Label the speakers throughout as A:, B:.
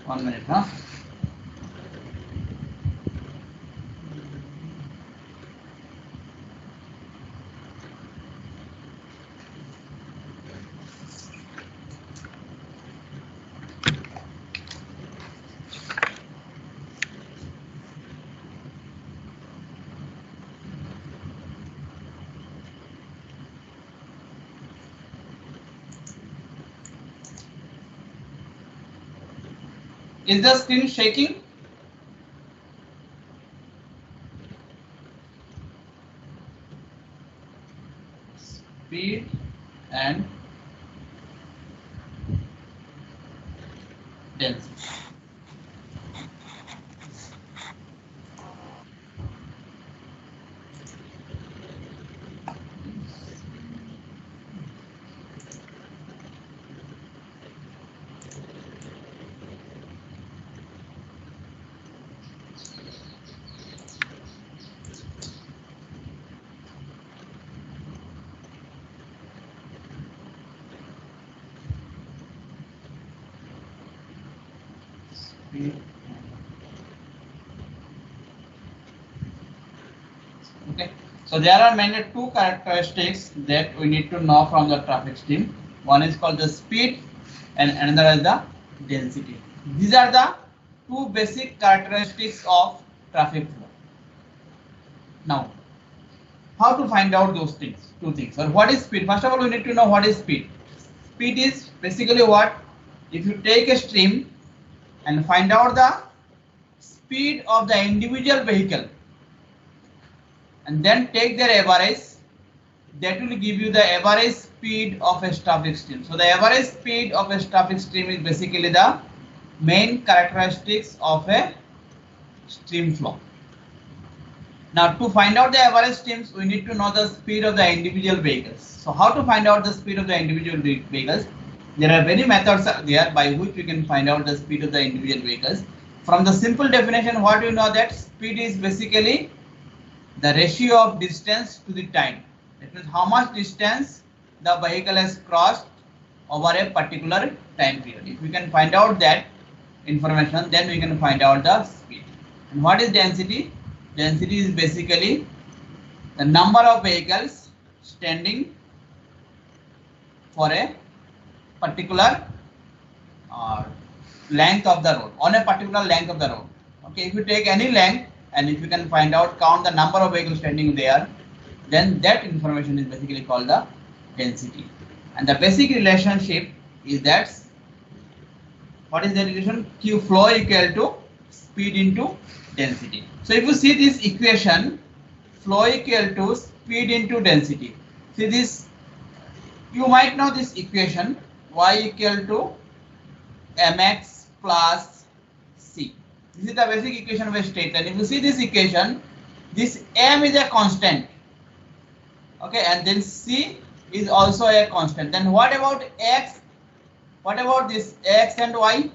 A: 1 minute, huh? Is the screen shaking? Speed and density. Okay, so there are mainly two characteristics that we need to know from the traffic stream. One is called the speed and another is the density. These are the two basic characteristics of traffic flow. Now, how to find out those things? Two things. Or what is speed? First of all, we need to know what is speed. Speed is basically what? If you take a stream and find out the speed of the individual vehicle and then take their average, that will give you the average speed of a traffic stream. So the average speed of a traffic stream is basically the main characteristics of a stream flow. Now to find out the average streams, we need to know the speed of the individual vehicles. So how to find out the speed of the individual vehicles? There are many methods there by which we can find out the speed of the individual vehicles. From the simple definition, what we know that speed is basically the ratio of distance to the time. That means how much distance the vehicle has crossed over a particular time period. If we can find out that information, then we can find out the speed. And what is density? Density is basically the number of vehicles standing for a particular length of the road, on a particular length of the road. Okay, if you take any length and if you can find out, count the number of vehicles standing there, then that information is basically called the density. And the basic relationship is that, what is the relation? Q flow equal to speed into density. So if you see this equation, flow equal to speed into density. See this, you might know this equation, y equal to mx plus c. This is the basic equation of a straight line. If you see this equation, this m is a constant, okay, and then c is also a constant. Then what about x? What about this x and y?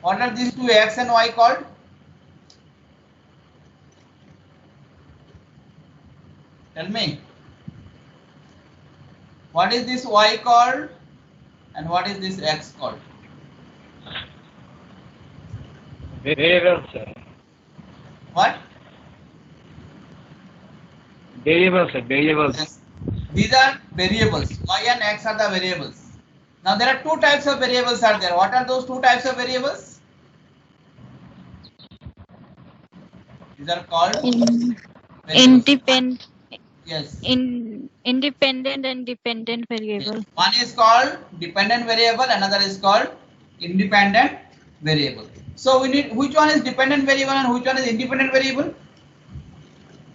A: What are these two x and y called? Tell me. What is this y called and what is this x called?
B: Variables, sir.
A: What?
B: Variables, sir. Variables.
A: Yes. These are variables. Y and x are the variables. Now there are two types of variables are there. What are those two types of variables? These are called
C: independent.
A: Yes.
C: Independent and dependent variable.
A: Yes. One is called dependent variable, another is called independent variable. So we need, which one is dependent variable and which one is independent variable?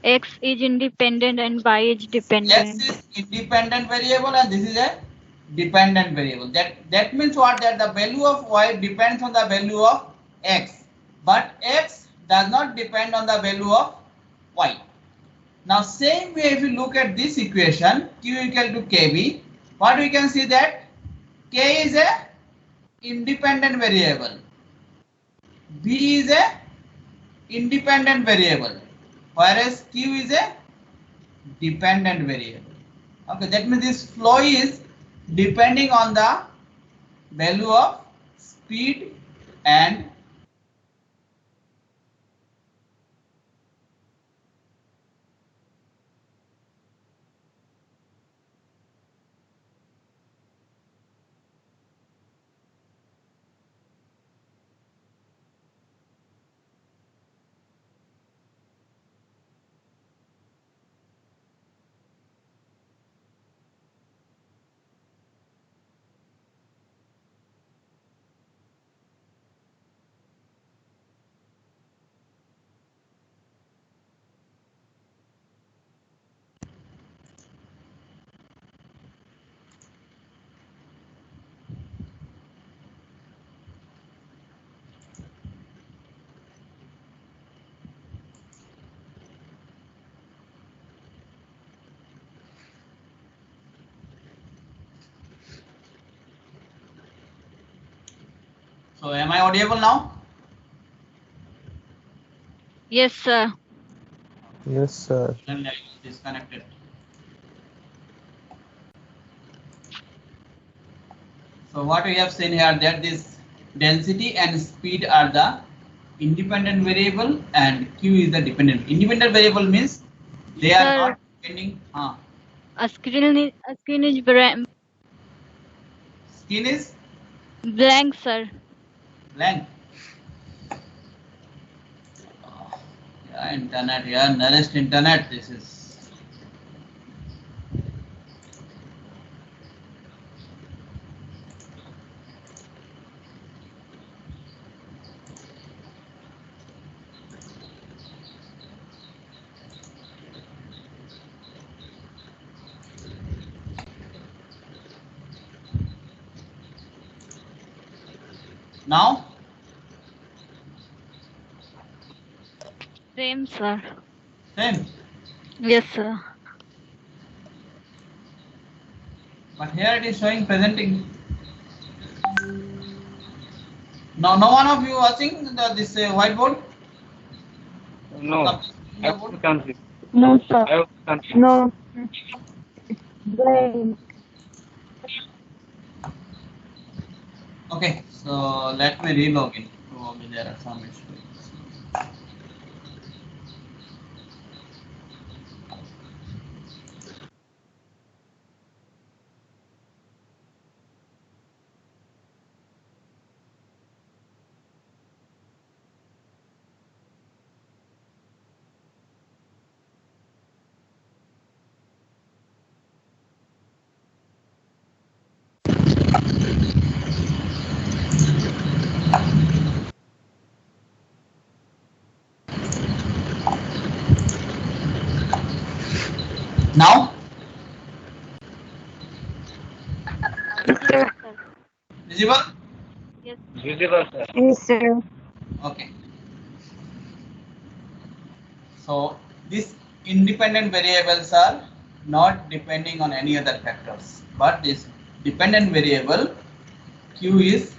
C: X is independent and Y is dependent.
A: X is independent variable and this is a dependent variable. That means what? That the value of Y depends on the value of X, but X does not depend on the value of Y. Now same way, if you look at this equation, Q equal to KB, what we can see that K is a independent variable, B is a independent variable, whereas Q is a dependent variable. Okay, that means this flow is depending on the value of speed and so am I audible now?
C: Yes, sir.
D: Yes, sir.
A: Then I disconnected. So what we have seen here that this density and speed are the independent variable and Q is the dependent. Independent variable means they are
C: Sir.
A: not depending.
C: Screen is
A: Skin is
C: blank, sir.
A: blank. Yeah, internet. Yeah, nearest internet. This is. Now,
C: Same, sir.
A: same.
C: Yes, sir.
A: But here it is showing presenting. Now, no one of you watching this whiteboard?
B: No, I will confused.
E: No, sir.
B: I will confused.
E: No. Blank.
A: Okay, so let me relog in. Probably there are some issues. Now, visible?
C: Yes.
B: Visible, sir.
E: Yes, sir.
A: Okay. So these independent variables are not depending on any other factors, but this dependent variable Q is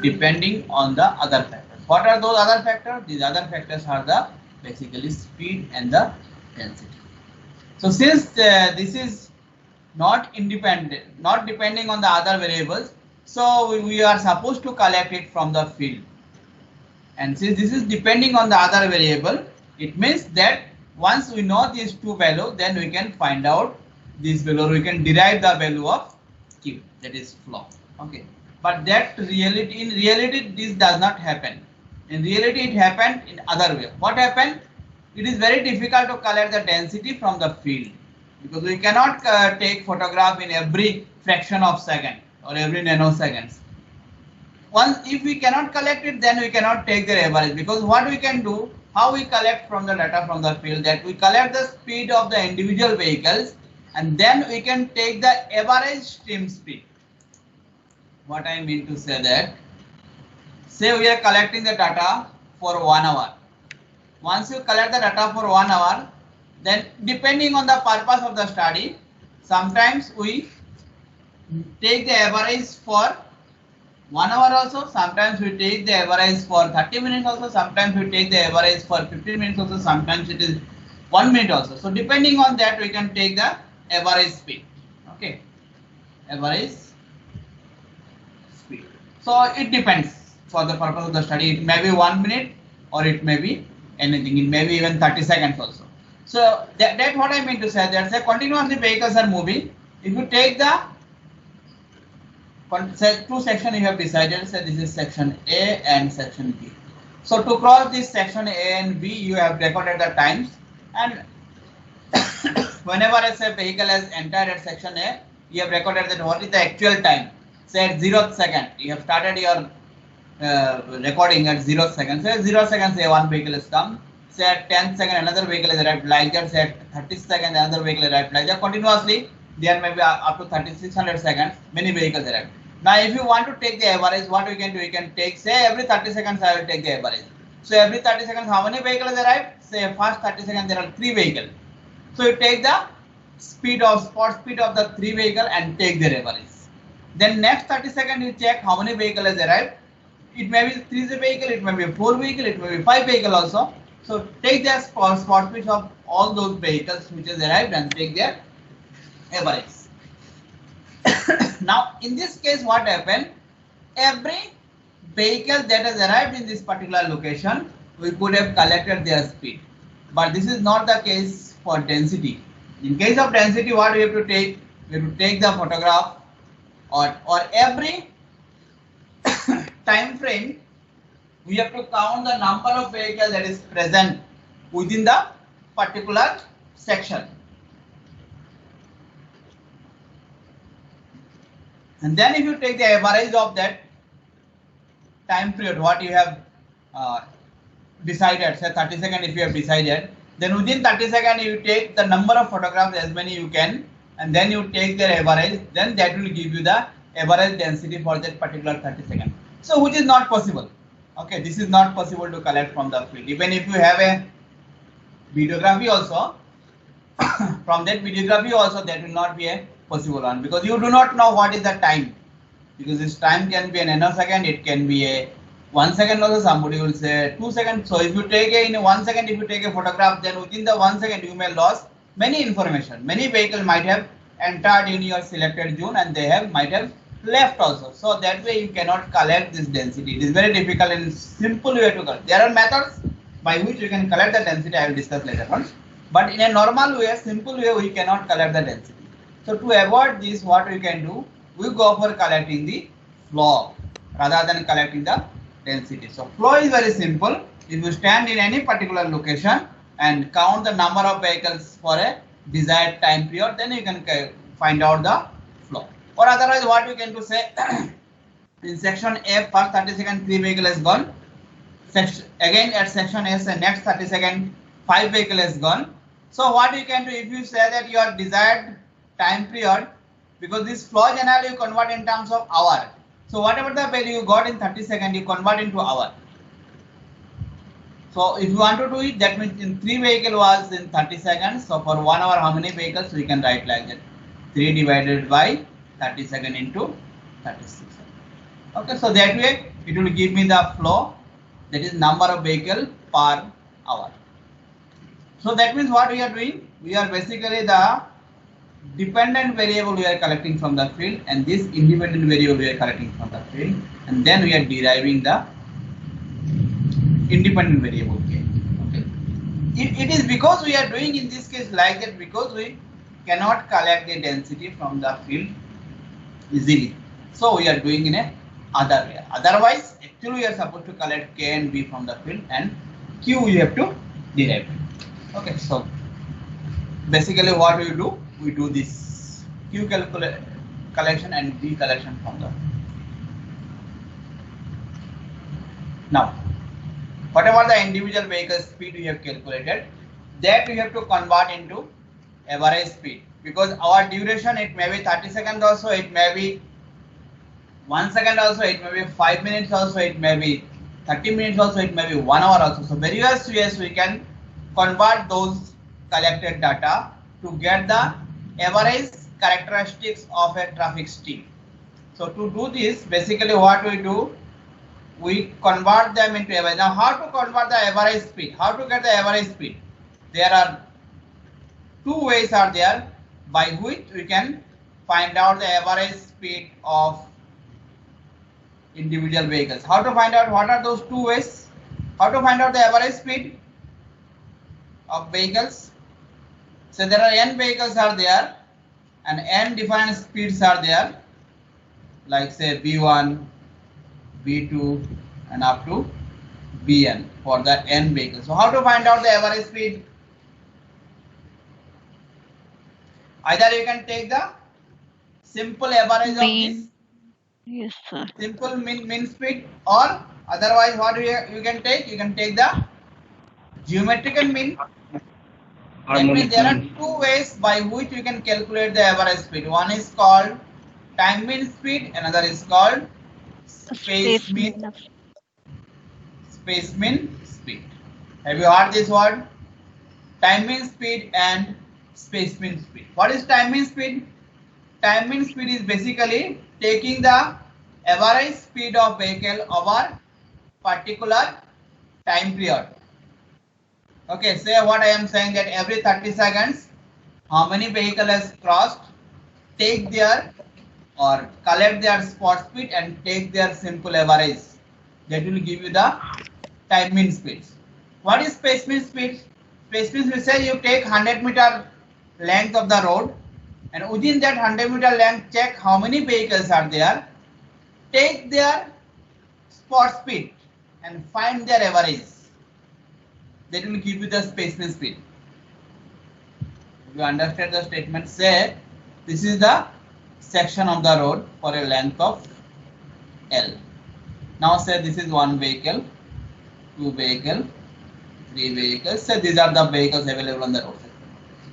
A: depending on the other factors. What are those other factors? These other factors are the basically speed and the density. So since this is not independent, not depending on the other variables, so we are supposed to collect it from the field. And since this is depending on the other variable, it means that once we know these two values, then we can find out this value, we can derive the value of Q, that is flow. Okay, but that in reality this does not happen. In reality it happened in other way. What happened? It is very difficult to collect the density from the field because we cannot take photograph in every fraction of second or every nanoseconds. Once if we cannot collect it, then we cannot take the average, because what we can do, how we collect from the data from the field, that we collect the speed of the individual vehicles and then we can take the average stream speed. What I mean to say that, say we are collecting the data for 1 hour. Once you collect the data for 1 hour, then depending on the purpose of the study, sometimes we take the average for 1 hour also, sometimes we take the average for 30 minutes also, sometimes we take the average for 15 minutes also, sometimes it is 1 minute also. So depending on that we can take the average speed. Okay, average speed. So it depends. for the purpose of the study. It may be 1 minute or it may be anything. It may be even 30 seconds also. So that's what I mean to say. That's a continuously vehicles are moving. If you take the two sections you have decided, say this is section A and section B. So to cross this section A and B, you have recorded the times, and whenever a vehicle has entered at section A, you have recorded that what is the actual time. Say at 0th second, you have started your recording at 0th second. Say 0 seconds, say one vehicle has come. Say at 10th second, another vehicle is arrived like that. Say at 30th second, another vehicle arrived like that. Continuously, there may be up to 3600 seconds, many vehicles arrive. Now, if you want to take the average, what we can do? You can take, say, every 30 seconds, I will take the average. So, every 30 seconds, how many vehicles arrive? Say, first 30 seconds, there are 3 vehicles. So, you take the spot speed of the 3 vehicles and take their average. Then, next 30 seconds, you check how many vehicles has arrived. It may be 3 vehicle, it may be 4 vehicle, it may be 5 vehicle also. So, take the spot speed of all those vehicles which has arrived and take their average. Now, in this case, what happened? Every vehicle that has arrived in this particular location, we could have collected their speed. But this is not the case for density. In case of density, what we have to take? We have to take the photograph or every time frame, we have to count the number of vehicles that is present within the particular section. And then if you take the average of that time period, what you have decided, say 30 seconds if you have decided, then within 30 seconds you take the number of photographs as many you can, and then you take their average, then that will give you the average density for that particular 30 seconds. So which is not possible. Okay, this is not possible to collect from the field. Even if you have a videography also, from that videography also that will not be a possible one, because you do not know what is the time, because this time can be an nanosecond, it can be a 1 second also, somebody will say 2 seconds. So if you take in 1 second, if you take a photograph, then within the 1 second you may lose many information. Many vehicles might have entered in your selected zone and they might have left also. So that way you cannot collect this density. It is very difficult and simple way to collect. There are methods by which you can collect the density. I will discuss later on. But in a normal way, simple way, we cannot collect the density. So to avoid this, what we can do, we go for collecting the flow rather than collecting the density. So flow is very simple. If you stand in any particular location and count the number of vehicles for a desired time period, then you can find out the flow. Or otherwise, what you can do, say in section A, first 30 seconds 3 vehicle has gone. Again at section S, the next 30 seconds 5 vehicle has gone. So what you can do, if you say that your desired time period, because this flow channel you convert in terms of hour. So whatever the value you got in 30 seconds, you convert into hour. So if you want to do it, that means in 3 vehicle was in 30 seconds. So for 1 hour, how many vehicles? We can write like that. 3 divided by 30 seconds into 36. Okay, so that way it will give me the flow, that is number of vehicle per hour. So that means what we are doing? We are basically the dependent variable we are collecting from the field, and this independent variable we are collecting from the field, and then we are deriving the independent variable k. Okay. It is because we are doing in this case like that, because we cannot collect the density from the field easily. So we are doing in a other way. Otherwise, actually we are supposed to collect k and b from the field, and q we have to derive. Okay, so basically what we do, we do this q collection and b collection from the. Now, whatever the individual vehicle speed we have calculated, that we have to convert into average speed, because our duration, it may be 30 seconds also, it may be 1 second also, it may be 5 minutes also, it may be 30 minutes also, it may be 1 hour also. So various ways we can convert those collected data to get the average characteristics of a traffic stream. So to do this, basically what we do, we convert them into average. Now how to convert the average speed? How to get the average speed? There are 2 ways are there by which we can find out the average speed of individual vehicles. How to find out what are those two ways? How to find out the average speed of vehicles? So there are n vehicles are there and n different speeds are there, like say V1, V2 and up to Vn for the n vehicles. So how to find out the average speed? Either you can take the simple average of this,
C: Mean. Yes, sir.
A: simple mean speed, or otherwise what you can take? You can take the geometrical mean. That means there are two ways by which you can calculate the average speed. One is called time mean speed, another is called space mean speed. Have you heard this word? Time mean speed and space mean speed. What is time mean speed? Time mean speed is basically taking the average speed of vehicle over particular time period. Okay, say what I am saying, that every 30 seconds, how many vehicle has crossed, take their or collect their spot speed and take their simple average. That will give you the time mean speed. What is space mean speed? Space mean speed, say you take 100-meter length of the road and within that 100-meter length check how many vehicles are there, take their spot speed and find their average. That will give you the space mean speed. If you understand the statement, say this is the section of the road for a length of L. Now say this is one vehicle, two vehicle, three vehicles. Say these are the vehicles available on the road.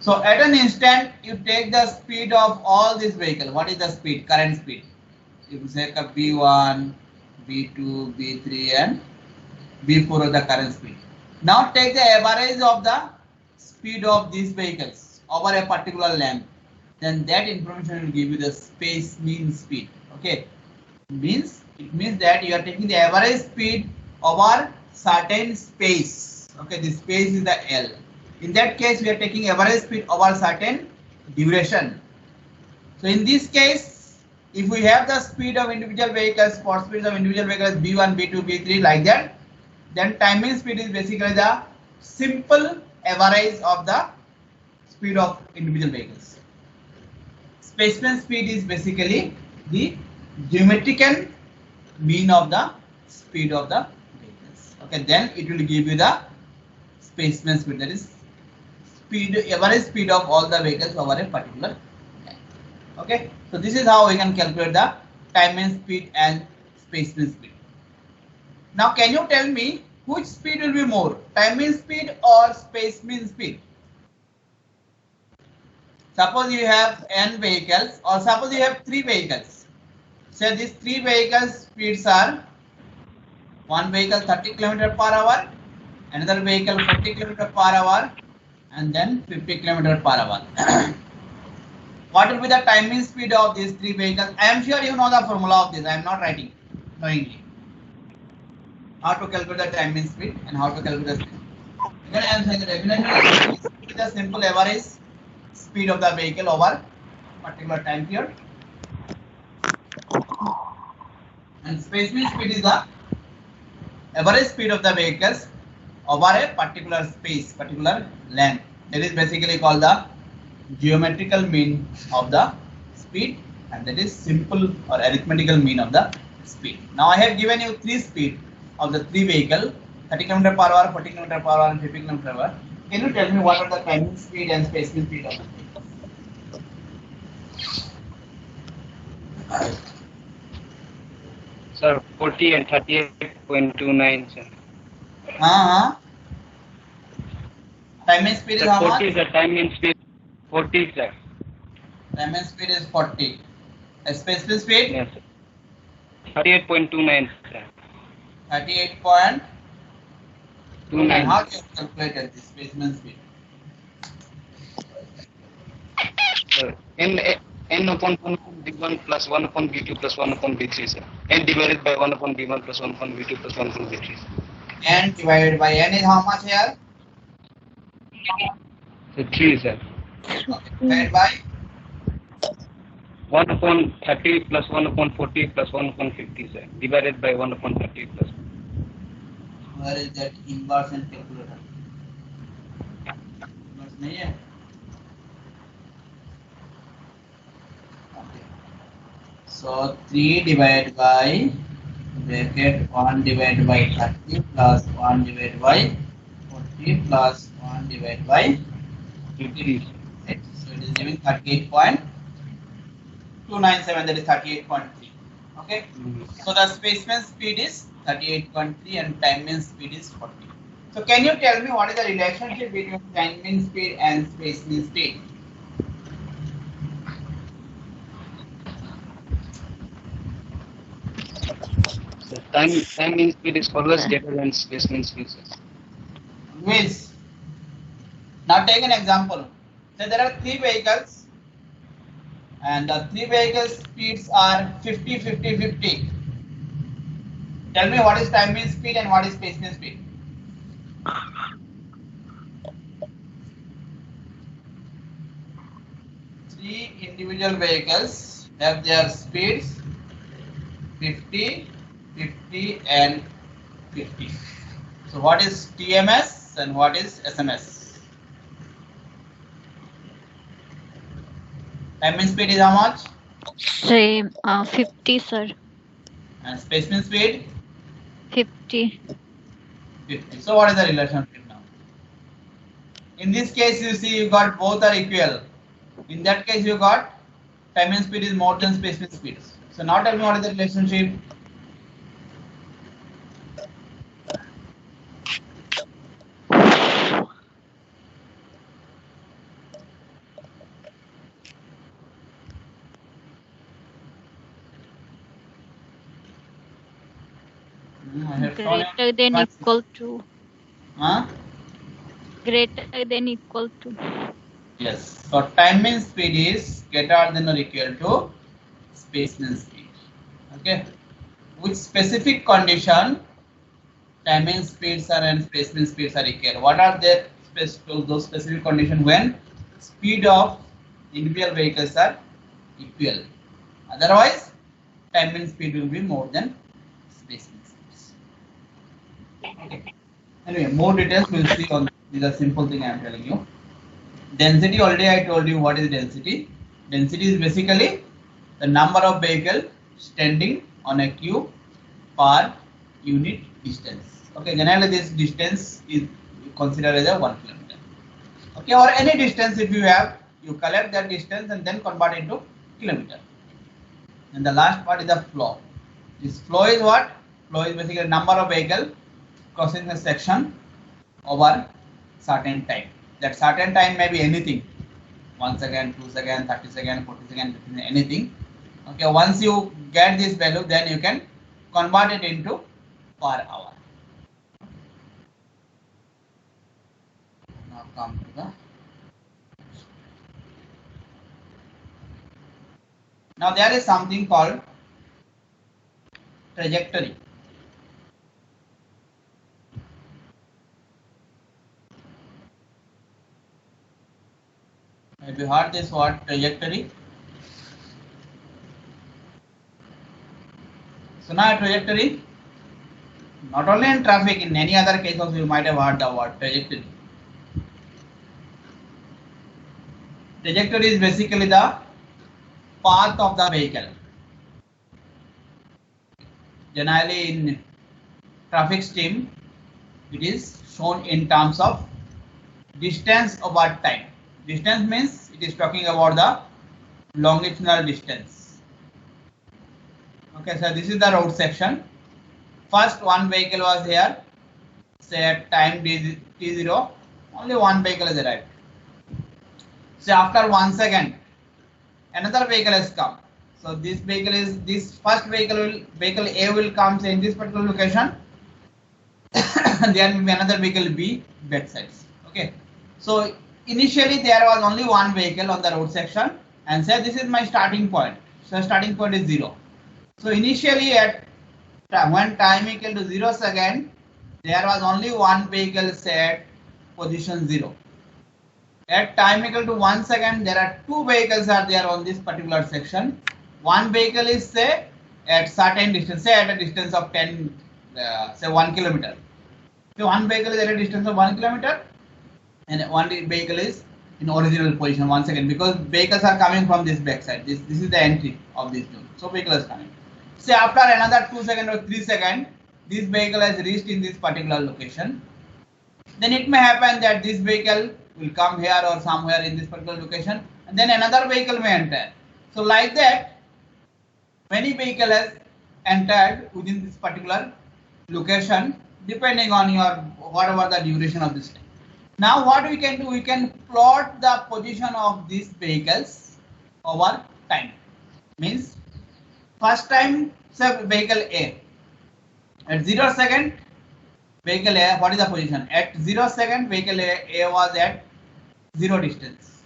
A: So at an instant you take the speed of all these vehicles. What is the speed? Current speed. You say V1, V2, V3 and V4 of the current speed. Now take the average of the speed of these vehicles over a particular length. Then that information will give you the space mean speed. Okay, it means that you are taking the average speed over certain space. Okay, the space is the L. In that case, we are taking average speed over certain duration. So in this case, if we have the speed of individual vehicles, spot speeds of individual vehicles V1, V2, V3 like that, then time mean speed is basically the simple average of the speed of individual vehicles. Space mean speed is basically the geometrical mean of the speed of the vehicles. Okay, then it will give you the space mean speed, that is average speed of all the vehicles over a particular time. Okay, so this is how we can calculate the time mean speed and space mean speed. Now can you tell me which speed will be more, time mean speed or space mean speed? Suppose you have n vehicles, or suppose you have 3 vehicles. Say these 3 vehicles speeds are, one vehicle 30 km per hour, another vehicle 40 km per hour and then 50 km per hour. What will be the time mean speed of these 3 vehicles? I am sure you know the formula of this. I am not writing knowingly. How to calculate the time mean speed and how to calculate the speed. Again, I am saying the definition is the simple average speed of the vehicle over particular time period. And space mean speed is the average speed of the vehicles over a particular space, particular length. That is basically called the geometrical mean of the speed, and that is simple or arithmetical mean of the speed. Now I have given you 3 speed of the 3 vehicle, 30 km per hour, 40 km per hour and 50 km per hour. Can you tell me what are the time mean speed and space mean speed of the vehicles?
B: Sir, 40 and 38.29, sir.
A: Time mean speed is
B: Sir,
A: how
B: 40
A: much?
B: is the time mean speed. 40, sir.
A: Time mean speed is 40. Space mean speed?
B: Yes, sir. 38.29, sir.
A: 38.29.
B: 29.
A: How do you calculate this space mean speed?
B: Sir, n upon 1 upon v1 plus 1 upon v2 plus 1 upon v3, sir. N divided by 1 upon v1 plus 1 upon v2 plus 1 upon v3.
A: N divided by n is how much here?
B: So 3, sir.
A: Okay. Divided by
B: 1 upon 30 plus 1 upon 40 plus 1 upon 50, sir. Divided by 1 upon 30 plus.
A: Where is that inverse and calculator? Inverse नहीं है. Okay. So 3 divided by bracket 1 divided by 30 plus 1 divided by 40 plus 1 divided by 50. Right? So it is giving 38.297, that is 38.3. Okay. So the spaceman speed is 38.3 and time mean speed is 40. So can you tell me what is the relationship between time mean speed and spaceman speed?
B: The time mean speed is always greater than space mean speed, sir.
A: Means, now take an example. Say there are 3 vehicles and the 3 vehicles speeds are 50, 50, 50. Tell me what is time mean speed and what is space mean speed? Three individual vehicles have their speeds 50, 50 and 50. So what is TMS and what is SMS? Time mean speed is how much?
C: Same. 50, sir.
A: And space mean speed?
C: 50.
A: 50. So what is the relationship now? In this case, you see you got both are equal. In that case, you got time mean speed is more than space mean speed. So now tell me what is the relationship? I have shown you.
C: Greater than equal to.
A: Huh?
C: Greater than equal to.
A: Yes. So time mean speed is greater than or equal to space mean speed. Okay. With specific condition, time mean speeds are and space mean speeds are equal. What are their those specific conditions? When speed of individual vehicles are equal. Otherwise, time mean speed will be more than space mean speeds. Okay. Anyway, more details we'll see on these are simple thing I am telling you. Density, already I told you what is density. Density is basically the number of vehicles standing on a queue per unit distance. Okay, generally this distance is considered as a 1 kilometer. Okay, or any distance if you have, you collect that distance and then convert into kilometer. And the last part is the flow. This flow is what? Flow is basically number of vehicles crossing a section over certain time. That certain time may be anything. 1 second, 2 seconds, 30 seconds, 40 seconds, anything. Okay, once you get this value, then you can convert it into per hour. Now come to the. Now there is something called trajectory. Have you heard this word trajectory? So now trajectory, not only in traffic, in any other case also you might have heard the word trajectory. Trajectory is basically the path of the vehicle. Generally in traffic stream, it is shown in terms of distance over time. Distance means it is talking about the longitudinal distance. Okay, so this is the road section. First one vehicle was here, say at time t0, only one vehicle has arrived. So after 1 second, another vehicle has come. So this vehicle is, this first vehicle A will come say in this particular location. There will be another vehicle B, both sides. Okay. So initially there was only one vehicle on the road section and say this is my starting point. So starting point is 0. So initially at when time equal to 0 second, there was only one vehicle set position 0. At time equal to 1 second, there are two vehicles are there on this particular section. One vehicle is say at certain distance, say at a distance of 10, say 1 kilometer. So one vehicle is at a distance of 1 kilometer, and one vehicle is in original position 1 second, because vehicles are coming from this back side. This is the entry of this zone. So vehicle is coming. Say after another 2 seconds or 3 seconds, this vehicle has reached in this particular location. Then it may happen that this vehicle will come here or somewhere in this particular location, and then another vehicle may enter. So like that, many vehicles has entered within this particular location, depending on your whatever the duration of this time. Now what we can do, we can plot the position of these vehicles over time. Means first time, say vehicle A at 0 second, vehicle A, what is the position? At 0 second, vehicle A was at 0 distance.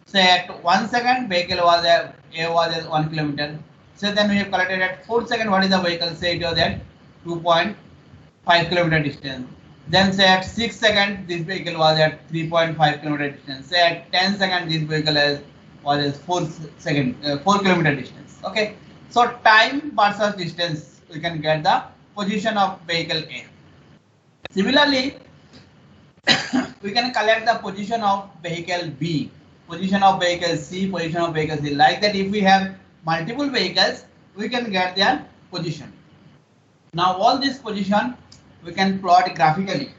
A: Say at 1 second, vehicle was at A was at 1 kilometer. So then we have collected at 4 second, what is the vehicle? Say it was at 2.5 kilometer distance. Then say at 6 second, this vehicle was at 3.5 kilometer distance. Say at 10 second, this vehicle was at 4 kilometer distance. Okay. So time versus distance, we can get the position of vehicle A. Similarly, we can collect the position of vehicle B, position of vehicle C, position of vehicle C. Like that, if we have multiple vehicles, we can get their position. Now all this position we can plot graphically,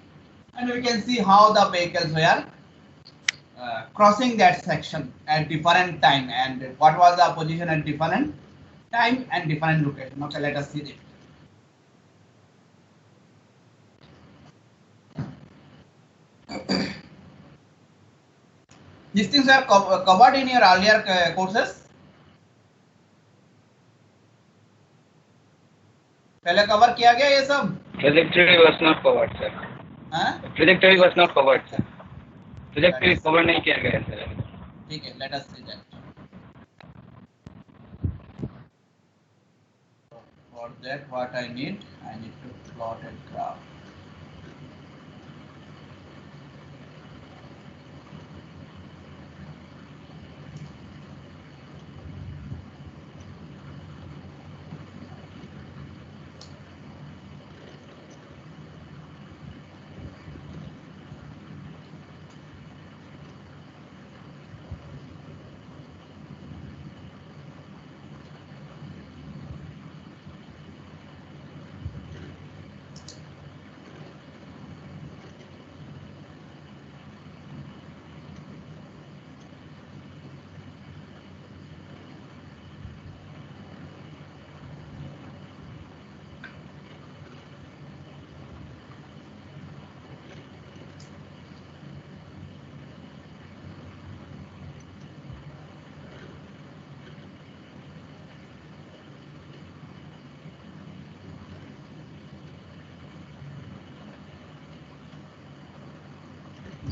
A: and we can see how the vehicles were crossing that section at different time, and what was the position at different time and different location. Okay, let us see it. These things are covered in your earlier courses. पहले cover किया गया ये सब?
B: Trajectory was not covered, sir. Trajectory was not covered, sir. Trajectory cover नहीं किया गया sir.
A: ठीक है, let us see that. For that, what I need to plot a graph.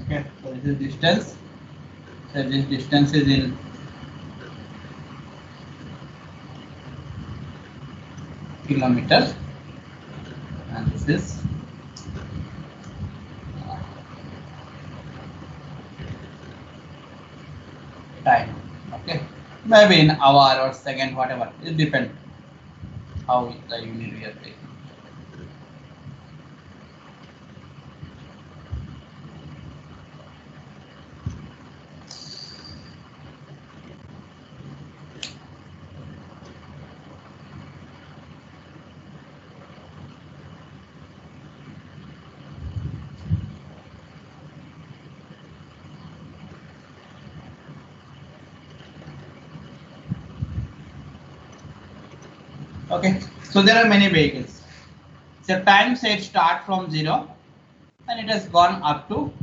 A: Okay, so this is distance. So this distance is in kilometers, and this is time. Okay, maybe in hour or second, whatever. It depends how the unit we are taking. Okay, so there are many vehicles. So time set start from 0 and it has gone up to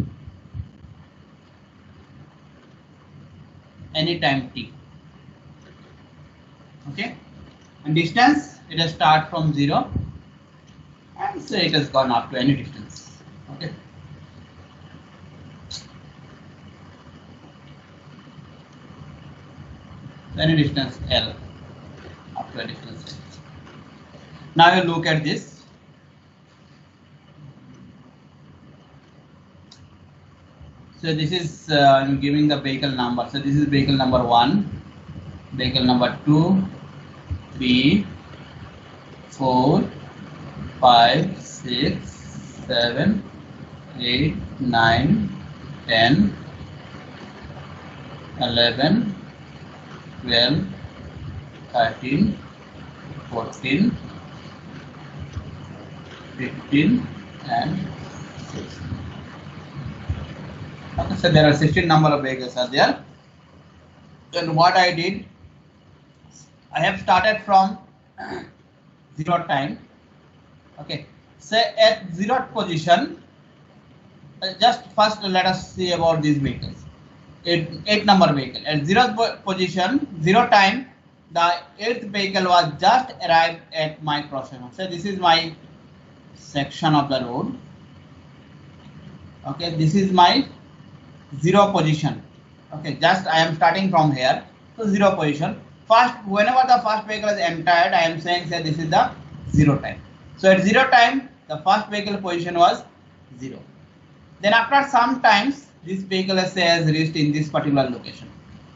A: any time t. Okay, and distance, it has start from 0 and so it has gone up to any distance. Okay. Any distance L up to a distance L. Now you look at this. So this is I'm giving the vehicle number. So this is vehicle number 1, vehicle number 2, 3, 4, 5, 6, 7, 8, 9, 10, 11, 12, 13, 14, 15, and 16. Okay, so there are 16 number of vehicles are there. Then what I did, I have started from 0 time. Okay, say at 0 position, just first let us see about these vehicles. 8 number vehicle at 0 position, 0 time, the 8th vehicle was just arrived at my crossing. So this is my section of the road. Okay, this is my 0 position. Okay, just I am starting from here. So 0 position. First, whenever the first vehicle is entered, I am saying that this is the 0 time. So at 0 time, the first vehicle position was 0. Then after some times, this vehicle has reached in this particular location.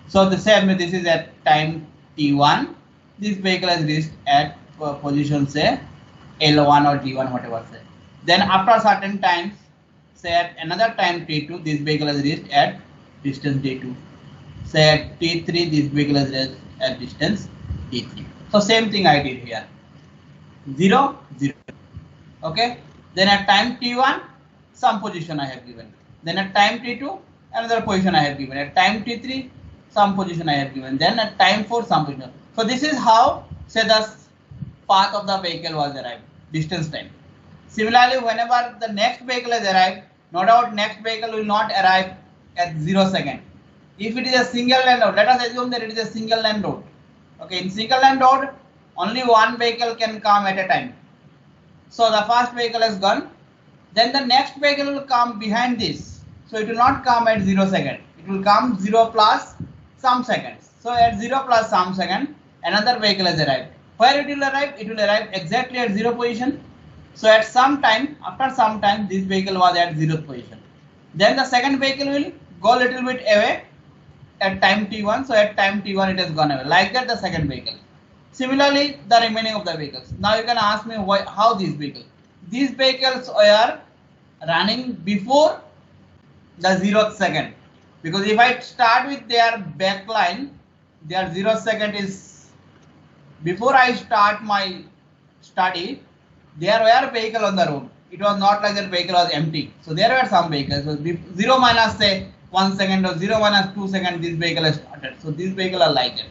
A: So the same, this is at time T1. This vehicle has reached at position say L1 or D1, whatever say. Then after certain times, say at another time T2, this vehicle has reached at distance D2. Say at T3, this vehicle has reached at distance T3. So same thing I did here. 0, 0. Okay. Then at time T1, some position I have given. Then at time T2, another position I have given. At time T3, some position I have given. Then at time 4, some position. So this is how, say, the path of the vehicle was arrived, distance time. Similarly, whenever the next vehicle has arrived, no doubt next vehicle will not arrive at 0 second. If it is a single lane road, let us assume that it is a single lane road. Okay, in single lane road, only one vehicle can come at a time. So the first vehicle has gone. Then the next vehicle will come behind this. So it will not come at 0 second. It will come 0 plus some seconds. So at 0 plus some second, another vehicle has arrived. Where it will arrive? It will arrive exactly at 0 position. So at some time, after some time, this vehicle was at 0th position. Then the second vehicle will go a little bit away at time T1. So at time T1, it has gone away. Like that, the second vehicle. Similarly, the remaining of the vehicles. Now you can ask me why, how these vehicles? These vehicles are running before the 0th second, because if I start with their back line, their 0th second is before I start my study, there were vehicle on the road. It was not like that vehicle was empty. So there were some vehicles. So 0 minus say 1 second or 0 minus 2 seconds, this vehicle has started. So these vehicles are like that.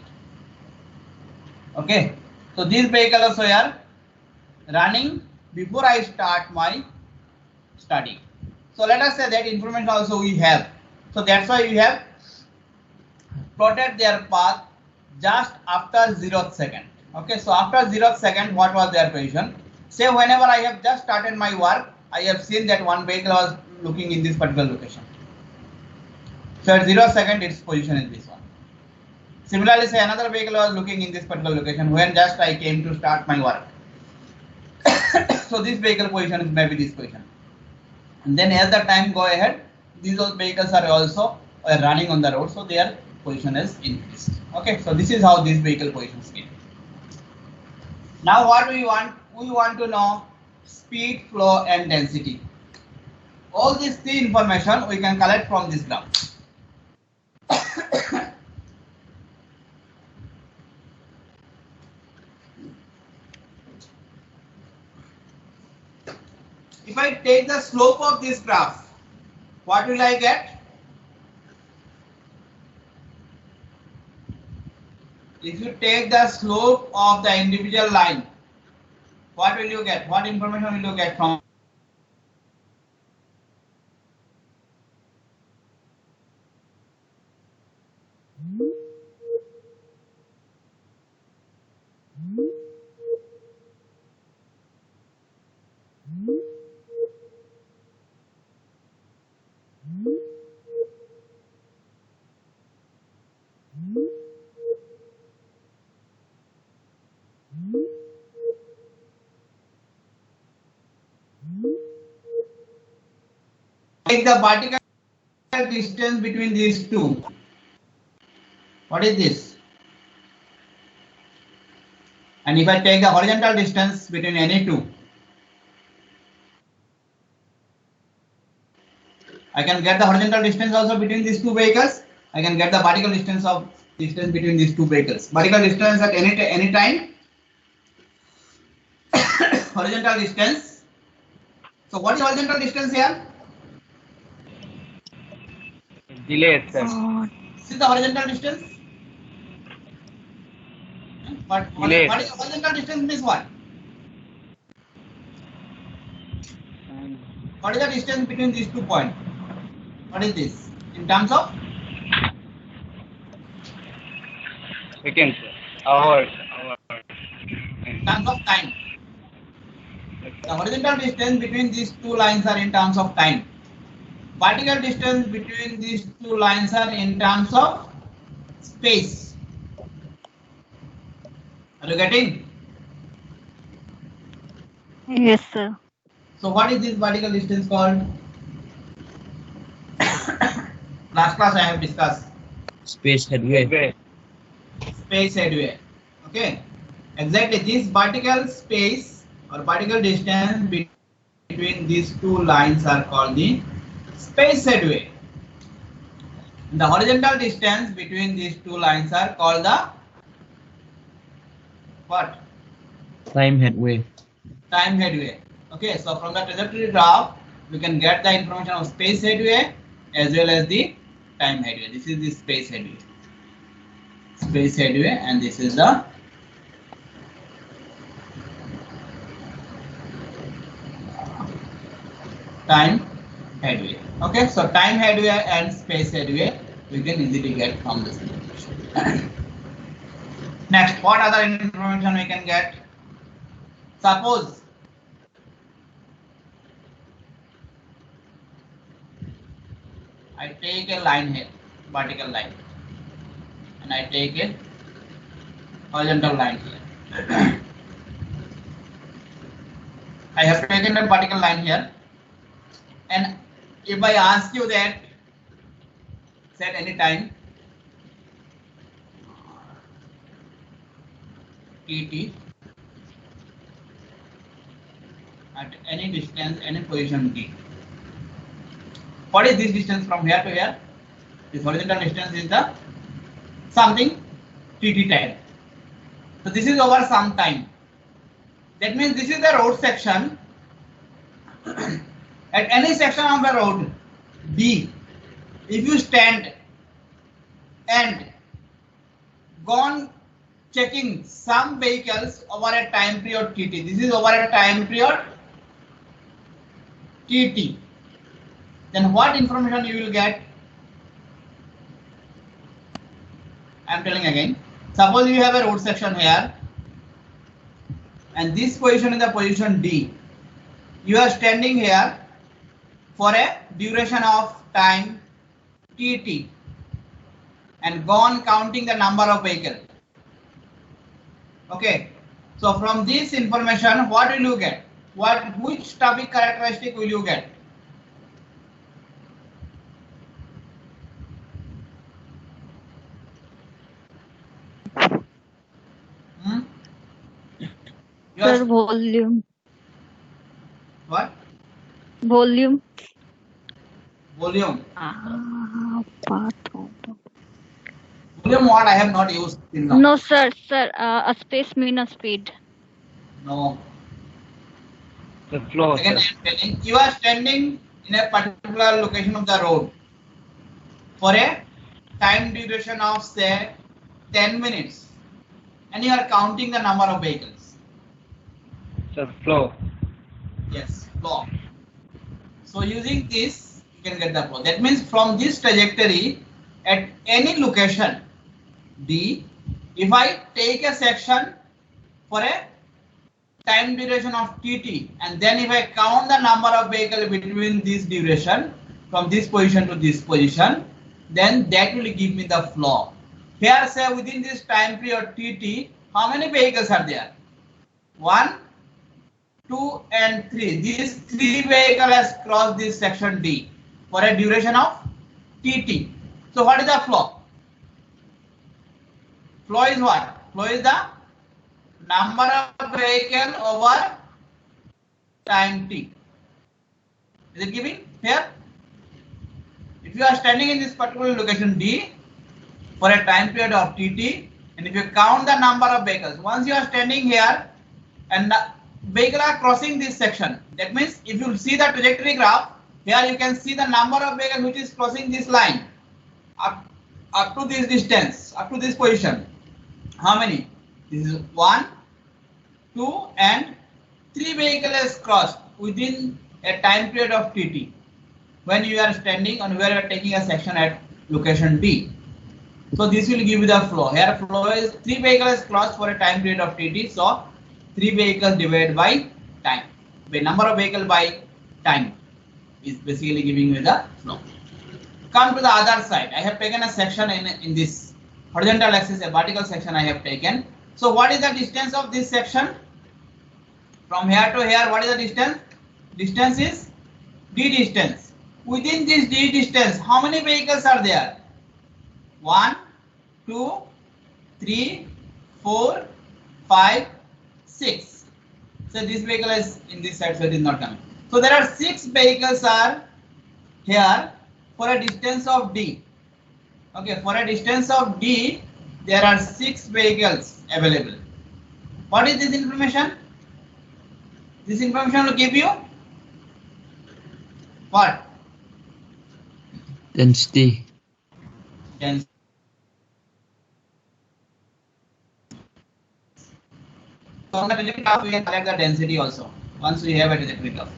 A: Okay. So these vehicles are running before I start my study. So let us say that information also we have. So that's why we have plotted their path just after 0th second. Okay, so after 0th second, what was their position? Say whenever I have just started my work, I have seen that one vehicle was looking in this particular location. So at 0th second, its position is this one. Similarly, say another vehicle was looking in this particular location when just I came to start my work. So this vehicle position is maybe this position. And then as the time go ahead, these vehicles are also running on the road, so their position is increased. Okay, so this is how these vehicle positions came. Now what we want? We want to know speed, flow, and density. All these three information we can collect from this graph. If I take the slope of this graph, what will I get? If you take the slope of the individual line, what will you get? What information will you get from? Take the vertical distance between these two? What is this? And if I take the horizontal distance between any two, I can get the horizontal distance also between these two vehicles. I can get the vertical distance between these two vehicles. Vertical distance at any time. Horizontal distance. So what is horizontal distance here?
B: Delay, sir.
A: This is the horizontal distance. But
B: Delay.
A: what is horizontal distance means what? What is the distance between these 2 points? What is this in terms of
B: Seconds, hours.
A: in terms of time? The horizontal distance between these two lines are in terms of time. Vertical distance between these two lines are in terms of space. Are you getting?
C: Yes, sir.
A: So what is this vertical distance called? Last class I have discussed.
E: Space headway.
A: Space headway. Okay. Exactly this vertical space or vertical distance between these two lines are called the space headway. The horizontal distance between these two lines are called the what?
E: Time headway.
A: Time headway. Okay, so from the trajectory graph, we can get the information of space headway as well as the time headway. This is the space headway. Space headway, and this is the time headway. Okay, so time headway and space headway we can easily get from this information. Next, what other information we can get? Suppose I take a line here, vertical line, and I take a horizontal line here. I have taken a vertical line here, and if I ask you that set any time tt at any distance, any position t. What is this distance from here to here? This horizontal distance is the something tt time. So this is over some time. That means this is the road section. At any section of the road B, if you stand and go on checking some vehicles over a time period tt, this is over a time period tt, then what information you will get? I am telling again. Suppose you have a road section here, and this position is the position D. You are standing here for a duration of time tt, and go on counting the number of vehicles. Okay. So from this information, what will you get? Which traffic characteristic will you get?
C: Sir, volume.
A: What?
C: Volume.
A: Volume.
C: Path.
A: Volume what I have not used till now.
C: No, sir. Sir, a space mean a speed.
A: No.
B: The flow.
A: Again, I am telling you are standing in a particular location of the road for a time duration of say 10 minutes, and you are counting the number of vehicles.
B: The flow.
A: Yes, flow. So using this, you can get the flow. That means from this trajectory at any location D, if I take a section for a time duration of tt, and then if I count the number of vehicles between this duration from this position to this position, then that will give me the flow. Here say within this time period tt, how many vehicles are there? 1, 2 and 3. These 3 vehicles has crossed this section D for a duration of TT. So what is the flow? Flow is what? Flow is the number of vehicle over time T. Is it giving here? If you are standing in this particular location D for a time period of TT, and if you count the number of vehicles, once you are standing here and the vehicle are crossing this section, that means if you see the trajectory graph, here you can see the number of vehicles which is crossing this line up to this distance, up to this position. How many? This is 1, 2 and 3 vehicles crossed within a time period of TT when you are standing and where you are taking a section at location D. So this will give you the flow. Here flow is 3 vehicles crossed for a time period of TT. So 3 vehicles divided by time. The number of vehicles by time is basically giving you the flow. Come to the other side. I have taken a section in this horizontal axis, a vertical section I have taken. So what is the distance of this section? From here to here, what is the distance? Distance is D distance. Within this D distance, how many vehicles are there? 1, 2, 3, 4, 5, 6. So this vehicle is in this side, so it is not coming. So there are 6 vehicles are here for a distance of D. Okay, for a distance of D, there are 6 vehicles available. What is this information? This information will give you what?
E: Density.
A: Density. So on the trajectory graph, we can collect the density also. Once we have a trajectory graph.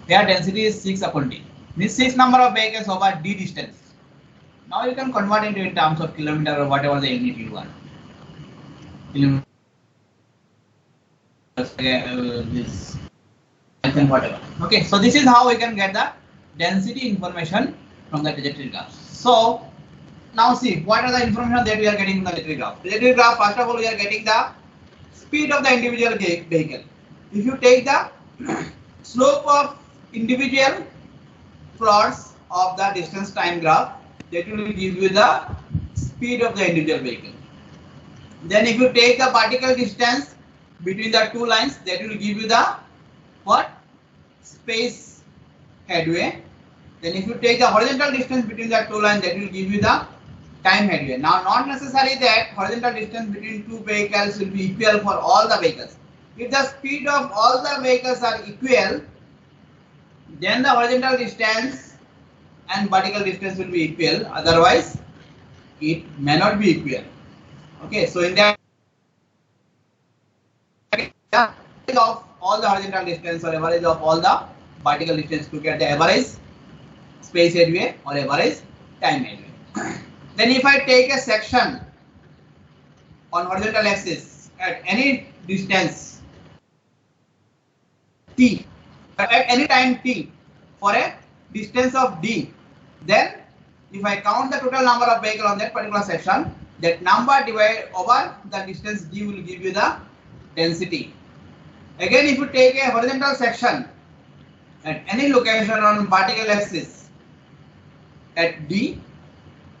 A: Here density is 6 upon D. This 6 number of vehicles over D distance. Now you can convert it in terms of kilometer or whatever the unit you want. This and whatever. Okay, so this is how we can get the density information from the trajectory graph. So now see what are the information that we are getting from the trajectory graph. Trajectory graph, first of all, we are getting the speed of the individual vehicle. If you take the slope of individual plots of the distance time graph, that will give you the speed of the individual vehicle. Then if you take the particle distance between the two lines, that will give you the what? Space headway. Then if you take the horizontal distance between the two lines, that will give you the time headway. Now not necessary that horizontal distance between two vehicles will be equal for all the vehicles. If the speed of all the vehicles are equal, then the horizontal distance and vertical distance will be equal. Otherwise, it may not be equal. Okay, so in that of all the horizontal distance or average of all the vertical distance to get the average space headway or average time headway. Then if I take a section on horizontal axis at any distance t, at any time t for a distance of d, then if I count the total number of vehicles on that particular section, that number divided over the distance d will give you the density. Again, if you take a horizontal section at any location on vertical axis at d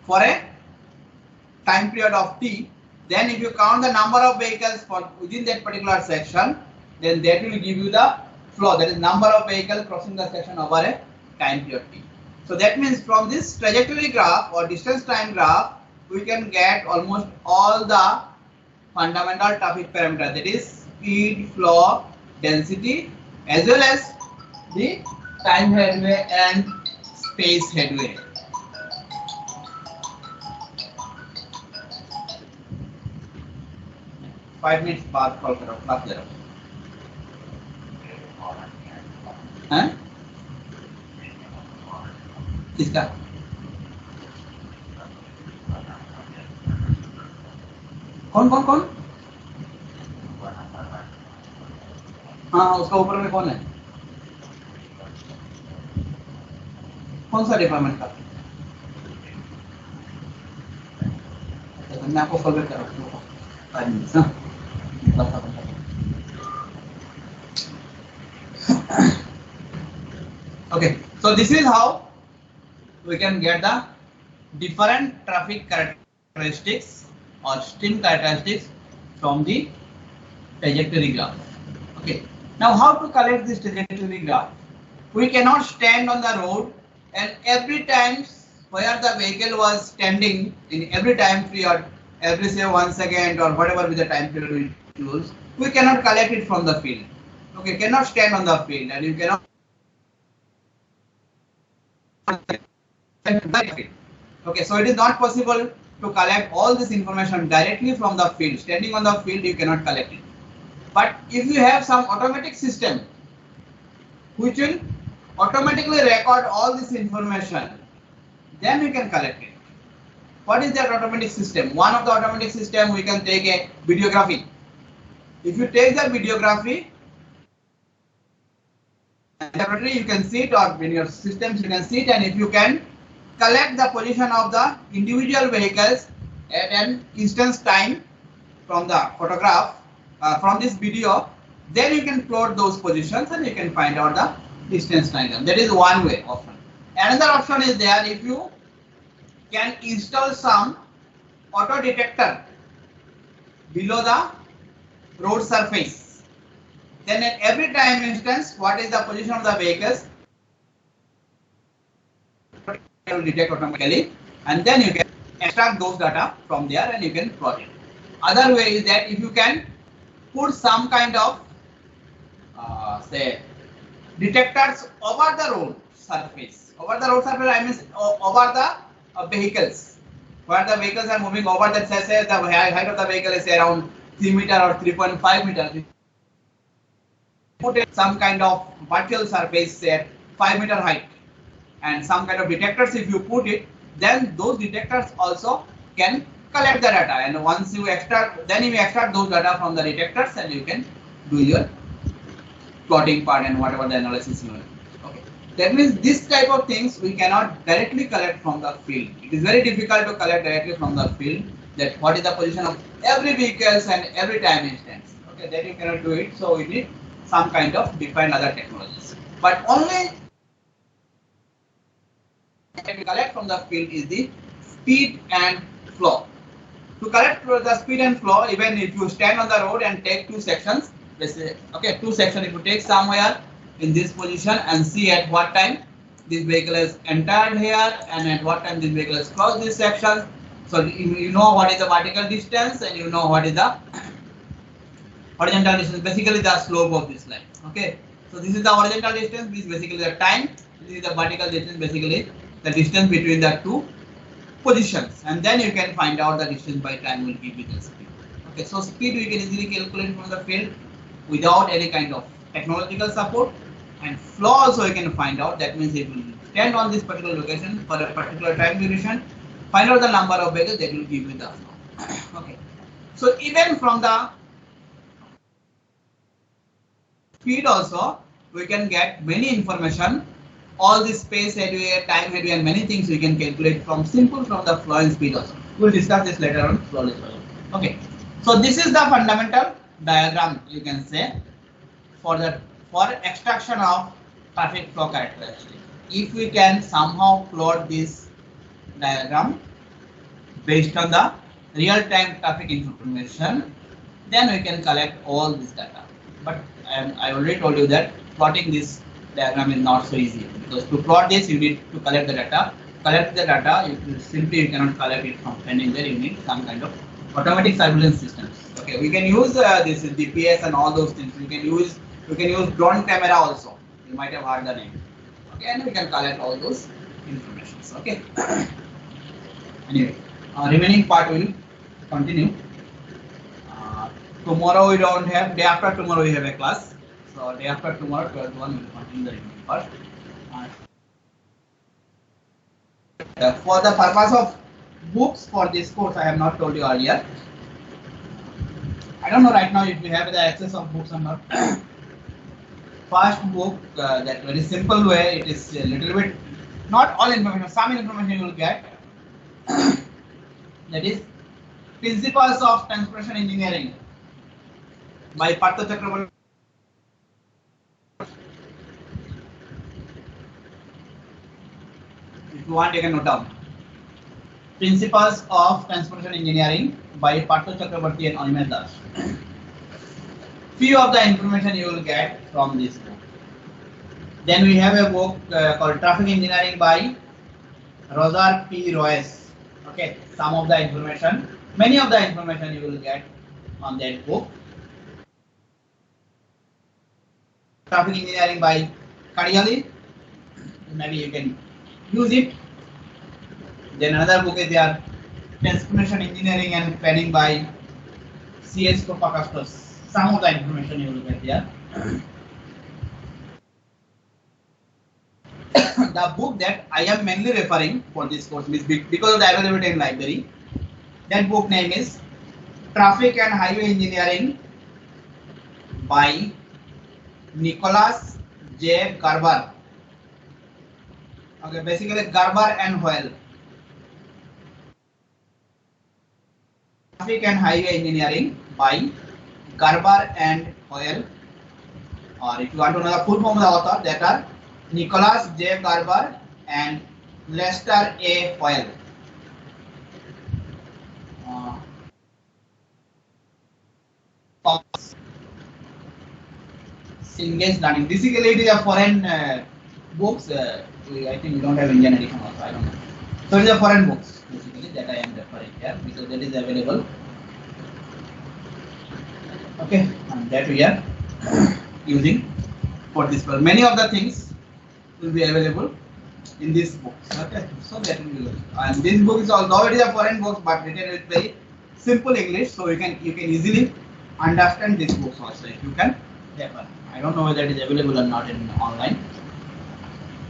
A: for a time period of t, then if you count the number of vehicles for within that particular section, then that will give you the flow, that is number of vehicles crossing the section over a time period t. So that means from this trajectory graph or distance time graph, we can get almost all the fundamental traffic parameters, that is speed, flow, density, as well as the time headway and space headway. Five minutes बाद call करो, बात करो। हैं? किसका? कौन कौन कौन? हाँ, उसका ऊपर में कौन है? कौन सा डिपार्टमेंट का? मैं आपको कॉल बैक करूँ। 5 minutes, हाँ? Okay, so this is how we can get the different traffic characteristics or stream characteristics from the trajectory graph. Okay. Now, how to collect this trajectory graph? We cannot stand on the road and every time where the vehicle was standing in every time period, every say 1 second or whatever with the time period we choose, we cannot collect it from the field. Okay, cannot stand on the field and you cannot. Okay, so it is not possible to collect all this information directly from the field. Standing on the field, you cannot collect it. But if you have some automatic system which will automatically record all this information, then we can collect it. What is that automatic system? One of the automatic system, we can take a videography. If you take the videography, you can see it, or in your systems you can see it, and if you can collect the position of the individual vehicles at an instance time from the photograph, from this video, then you can plot those positions and you can find out the distance diagram. That is one way option. Another option is there, if you can install some auto detector below the road surface, then at every time instance what is the position of the vehicles, it will detect automatically, and then you can extract those data from there and you can plot it. Other way is that if you can put some kind of say detectors over the road surface. Over the road surface, I mean over the vehicles, where the vehicles are moving over that, say the height of the vehicle is around 3 meter or 3.5 meters. Put some kind of vertical surface at 5 meter height and some kind of detectors, if you put it, then those detectors also can collect the data, and once you extract, then you extract those data from the detectors and you can do your plotting part and whatever the analysis you want. Okay, that means this type of things we cannot directly collect from the field. It is very difficult to collect directly from the field that what is the position of every vehicles and every time instance. Okay, that you cannot do it, so we need some kind of defined other technologies. But only can we collect from the field is the speed and flow. To collect the speed and flow, even if you stand on the road and take two sections, okay, two sections, if you take somewhere in this position and see at what time this vehicle has entered here and at what time this vehicle has crossed this section, so you know what is the vertical distance and you know what is the horizontal distance, basically the slope of this line. Okay, so this is the horizontal distance, this is basically the time, this is the vertical distance, basically the distance between the two positions, and then you can find out the distance by time will give you the speed. Okay, so speed we can easily calculate from the field without any kind of technological support, and flow also you can find out. That means if you stand on this particular location for a particular time duration, find out the number of vehicles, that will give you the flow. Okay, so even from the speed also we can get many information. All this space headway, time headway, and many things we can calculate from simple from the flow and speed also. We'll discuss this later on flow as well. Okay, so this is the fundamental diagram, you can say, for extraction of traffic flow characteristic. If we can somehow plot this diagram based on the real-time traffic information, then we can collect all this data. But I already told you that plotting this diagram is not so easy, because to plot this you need to collect the data. Collect the data, you cannot collect it from standing there. You need some kind of automatic surveillance systems. Okay, we can use this GPS and all those things. You can use drone camera also. You might have heard the name. Okay, and we can collect all those information. Okay. Anyway, remaining part will continue. Tomorrow we don't have. Day after tomorrow we have a class. So day after tomorrow, 12th one, will continue the remaining part. For the purpose of books for this course, I have not told you earlier. I don't know right now if you have the access of books or not. First book, that very simple way, it is a little bit, not all information, some information you will get. That is Principles of Transportation Engineering by Partha Chakraborty. If you want, you can note down. Principles of Transportation Engineering by Partho Chakraborty and Animesh Das. Few of the information you will get from this book. Then we have a book called Traffic Engineering by Roger P. Royce. Okay, some of the information, many of the information you will get on that book. Traffic Engineering by Kadiali. Maybe you can use it. Then another book is there, Transportation Engineering and Planning by C.S. Kopakastos. Some of the information you will get there. The book that I am mainly referring for this course is because of the availability in library. That book name is Traffic and Highway Engineering by Nicholas J. Garber. Okay, basically Garber and Hoyle. Traffic and Highway Engineering by Garber and Hoyle. Or if you want to know the full form of the author, that are Nicholas J. Garber and Lester A. Hoyle. Engaged learning. Basically, it is a foreign books. I think we don't have Indian edition also. I don't know. So it is a foreign books basically that I am referring here because that is available. Okay, and that we are using for this. Many of the things will be available in this book. Okay, so that will be good. And this book is although it is a foreign book, but written with very simple English, so you can easily understand this book also if you can refer. I don't know whether it is available or not in online.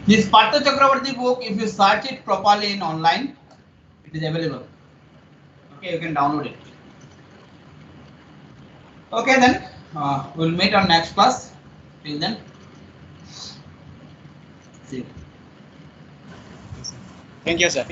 A: This Partho Chakraborty book, if you search it properly in online, it is available. Okay, you can download it. Okay, then we'll meet on next class. Till then, see you.
B: Thank you, sir.